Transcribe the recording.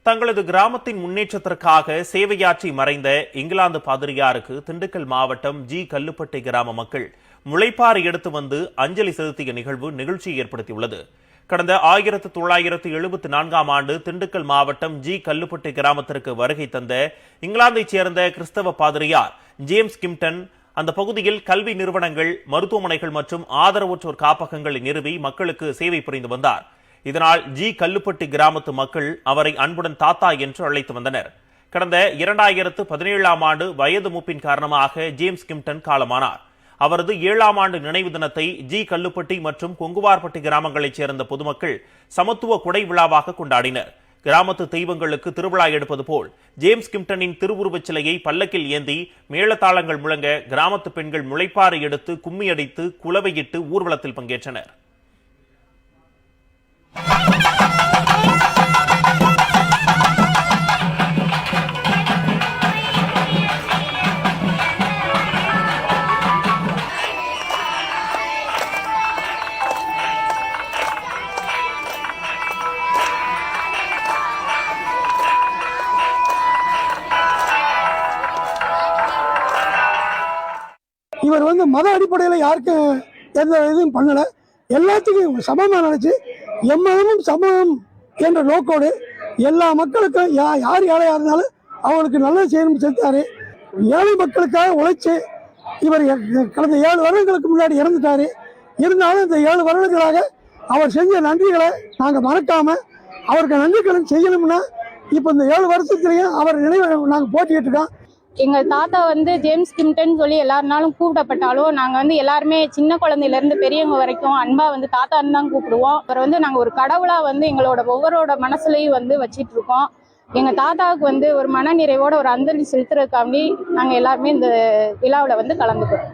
தங்களது கிராமத்தின் முன்னேற்றத்திற்காக சேவையாற்றி மறைந்த இங்கிலாந்து பாதிரியாருக்கு திண்டுக்கல் மாவட்டம் ஜி கல்லுப்பட்டி கிராம மக்கள் முளைப்பாறை எடுத்து வந்து அஞ்சலி செலுத்திய நிகழ்வு நிகழ்ச்சியை ஏற்படுத்தியுள்ளது. கடந்த 1974ஆம் ஆண்டு திண்டுக்கல் மாவட்டம் ஜி கல்லுப்பட்டி கிராமத்திற்கு வருகை தந்த இங்கிலாந்தைச் சேர்ந்த கிறிஸ்தவ பாதிரியார் ஜேம்ஸ் கிம்டன் அந்த பகுதியில் கல்வி நிறுவனங்கள், மருத்துவமனைகள் மற்றும் ஆதரவற்றோர் காப்பகங்களை நிறுவி மக்களுக்கு சேவை புரிந்து வந்தார். இதனால் ஜி கல்லுப்பட்டி கிராமத்து மக்கள் அவரை அன்புடன் தாத்தா என்று அழைத்து வந்தனர். கடந்த 2017ஆம் ஆண்டு வயது மூப்பின் காரணமாக ஜேம்ஸ் கிம்டன் காலமானார். அவரது 7ஆம் ஆண்டு நினைவு தினத்தை ஜி கல்லுப்பட்டி மற்றும் கொங்குவார்பட்டி கிராமங்களைச் சேர்ந்த பொதுமக்கள் சமத்துவ குடை விழாவாக கொண்டாடினர். கிராமத்து தெய்வங்களுக்கு திருவிழா எடுப்பது போல் ஜேம்ஸ் கிம்டனின் திருவுருவச் சிலையை பல்லக்கில் ஏந்தி மேளதாளங்கள் முழங்க கிராமத்து பெண்கள் முளைப்பாறை எடுத்து கும்மியடித்து குலவையிட்டு ஊர்வலத்தில் பங்கேற்றனர். இவர் மத அடிப்படையில் யாருக்கும் எந்த இதுவும் பண்ணலை, எல்லாத்துக்கும் சமமாக நினைச்சு எம்மதமும் சமம் என்ற நோக்கோடு எல்லா மக்களுக்கும் யார் ஏழையாக இருந்தாலும் அவங்களுக்கு நல்லது செய்யணும்னு செஞ்சாரு. ஏழை மக்களுக்காக உழைச்சு இவர் கடந்த 7 வருடங்களுக்கு முன்னாடி இறந்துட்டாரு. இருந்தாலும் இந்த 7 வருடங்களாக அவர் செஞ்ச நன்றிகளை நாங்கள் மறக்காம அவருக்கு நன்றிக்கடன் செய்யணும்னா இப்போ இந்த 7 வருஷத்துலையும் அவர் நினைவை நாங்கள் போட்டிக்கிட்டு இருக்கோம். எங்க தாத்தா ஜேம்ஸ் கிம்டன் சொல்லி எல்லாருனாலும் கூப்பிடப்பட்டாலும் நாங்க எல்லாருமே சின்ன குழந்தையில இருந்து பெரியவங்க வரைக்கும் அன்பா தாத்தான்னு தான் கூப்பிடுவோம். அவர் நாங்க ஒரு கடவுளா எங்களோட ஒவ்வொருவரோட மனசுலயும் வச்சிட்டு இருக்கோம். எங்க தாத்தாவுக்கு ஒரு மன நிறைவோட ஒரு அஞ்சலி செலுத்துறதுக்காண்டி நாங்க எல்லாருமே இந்த விழாவில் கலந்துக்கிறோம்.